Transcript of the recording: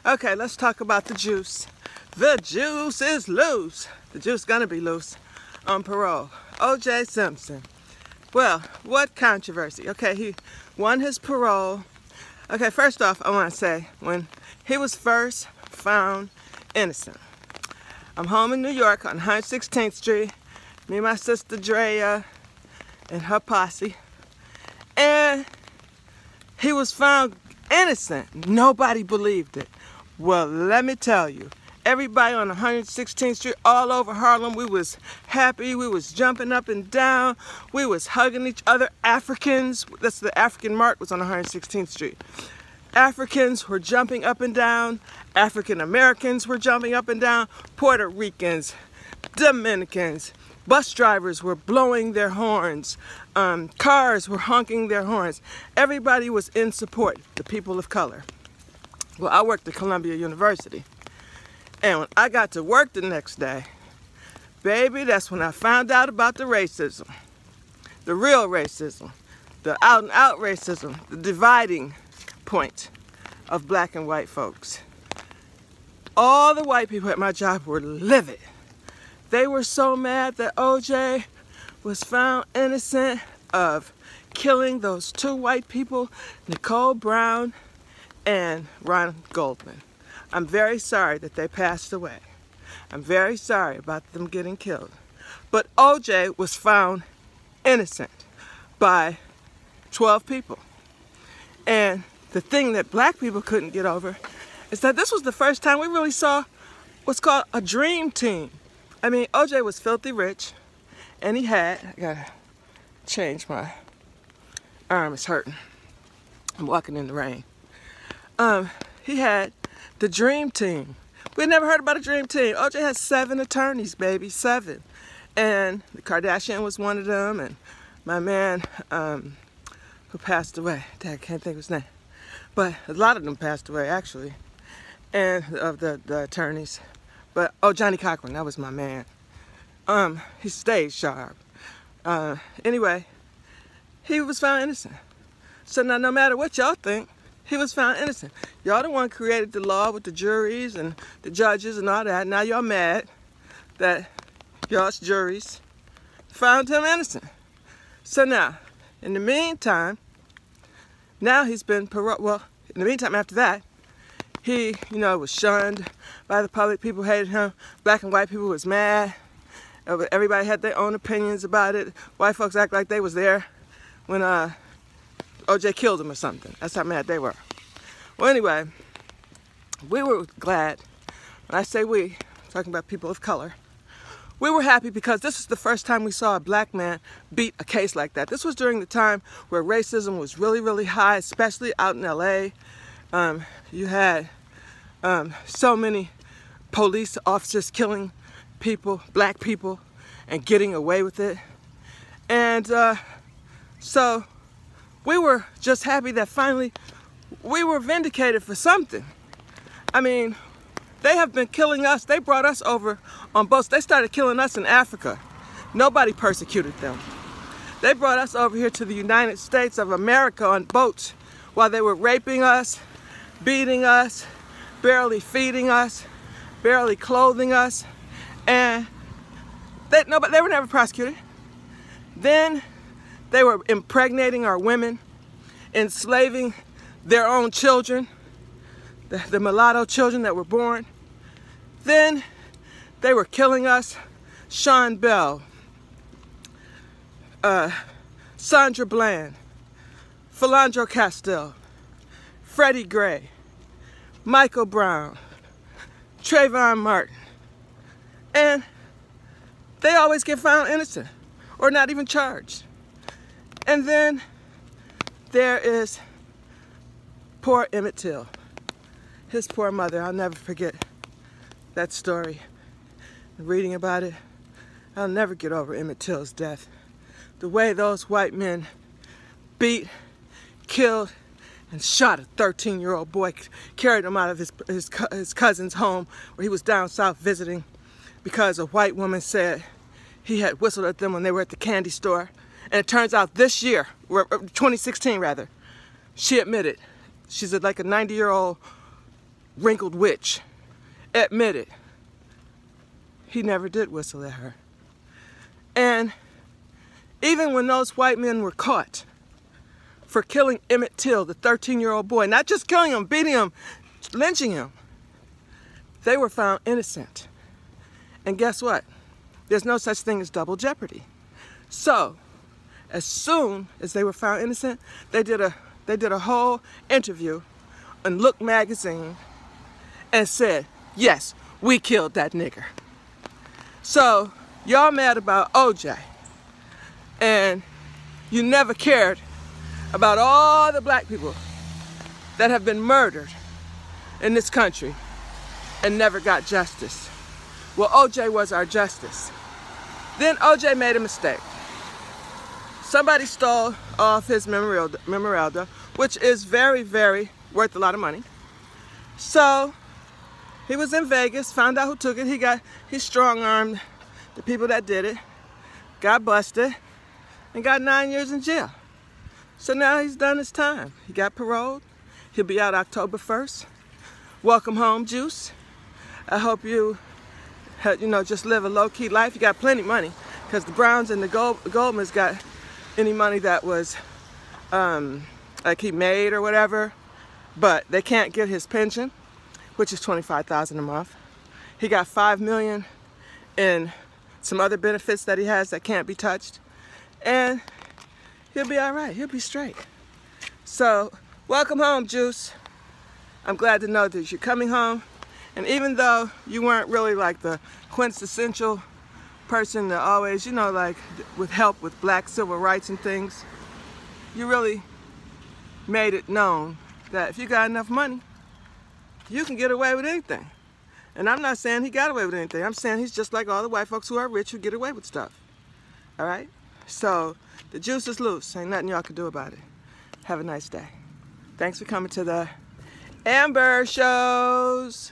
Okay, let's talk about the juice. The juice is loose. The juice gonna be loose on parole. O.J. Simpson. Well, what controversy? Okay, he won his parole. Okay, first off, I want to say, when he was first found innocent, I'm home in New York on 116th Street. Me and my sister Drea and her posse. And he was found innocent. Nobody believed it. Well, let me tell you, everybody on 116th Street, all over Harlem, we was happy, we was jumping up and down, we was hugging each other. Africans, that's the African Mart was on 116th Street. Africans were jumping up and down, African Americans were jumping up and down, Puerto Ricans, Dominicans, bus drivers were blowing their horns, cars were honking their horns. Everybody was in support, the people of color. Well, I worked at Columbia University. And when I got to work the next day, baby, that's when I found out about the racism. The real racism. The out and out racism. The dividing point of black and white folks. All the white people at my job were livid. They were so mad that O.J. was found innocent of killing those two white people, Nicole Brown and Ron Goldman. I'm very sorry that they passed away. I'm very sorry about them getting killed. But O.J. was found innocent by 12 people. And the thing that black people couldn't get over is that this was the first time we really saw what's called a dream team. I mean, O.J. was filthy rich, and he had, I gotta change my arm, it's hurting. I'm walking in the rain. He had the dream team. We had never heard about a dream team. O.J. had 7 attorneys, baby, 7. And the Kardashian was one of them, and my man who passed away, I can't think of his name, but a lot of them passed away, actually, and of the attorneys. But, oh, Johnny Cochran, that was my man. He stayed sharp. Anyway, he was found innocent. So now, no matter what y'all think, he was found innocent. Y'all the one created the law with the juries and the judges and all that. Now y'all mad that y'all's juries found him innocent. So now, in the meantime, now he's been paroled. Well, in the meantime, after that, he, was shunned by the public. People hated him. Black and white people was mad. Everybody had their own opinions about it. White folks act like they was there when O.J. killed him or something. That's how mad they were. Well, anyway, we were glad. When I say we, I'm talking about people of color. We were happy because this is the first time we saw a black man beat a case like that. This was during the time where racism was really, really high, especially out in L.A. You had so many police officers killing people, black people, and getting away with it. And so we were just happy that finally we were vindicated for something. I mean, they have been killing us. They brought us over on boats. They started killing us in Africa. Nobody persecuted them. They brought us over here to the United States of America on boats while they were raping us, beating us, barely feeding us, barely clothing us, and they were never prosecuted. Then they were impregnating our women, enslaving their own children, the mulatto children that were born. Then they were killing us. Sean Bell, Sandra Bland, Philando Castile, Freddie Gray, Michael Brown, Trayvon Martin. And they always get found innocent or not even charged. And then there is poor Emmett Till. His poor mother, I'll never forget that story. Reading about it, I'll never get over Emmett Till's death. The way those white men beat, killed, and shot a 13-year-old boy, carried him out of his cousin's home where he was down south visiting because a white woman said he had whistled at them when they were at the candy store. And it turns out this year, 2016 rather, she admitted, she's like a 90-year-old wrinkled witch, admitted he never did whistle at her. And even when those white men were caught for killing Emmett Till, the 13-year-old boy, not just killing him, beating him, lynching him, they were found innocent. And guess what? There's no such thing as double jeopardy. So, as soon as they were found innocent, they did a whole interview in Look magazine and said, yes, we killed that nigger. So, y'all mad about OJ, and you never cared about all the black people that have been murdered in this country and never got justice. Well, OJ was our justice. Then OJ made a mistake. Somebody stole off his memoranda, which is very, very worth a lot of money. So he was in Vegas, found out who took it. He strong-armed the people that did it, got busted, and got 9 years in jail. So now he's done his time. He got paroled. He'll be out October 1st. Welcome home, Juice. I hope you just live a low-key life. You got plenty of money, because the Browns and the Goldmans got any money that was like he made or whatever, but they can't get his pension, which is $25,000 a month. He got $5 million in some other benefits that he has that can't be touched, and he'll be all right. He'll be straight. So welcome home, Juice. I'm glad to know that you're coming home. And even though you weren't really like the quintessential person that always, like with help with black civil rights and things, you really made it known that if you got enough money, you can get away with anything. And I'm not saying he got away with anything. I'm saying he's just like all the white folks who are rich who get away with stuff. All right? So the juice is loose. Ain't nothing y'all can do about it. Have a nice day. Thanks for coming to the Amber Shows.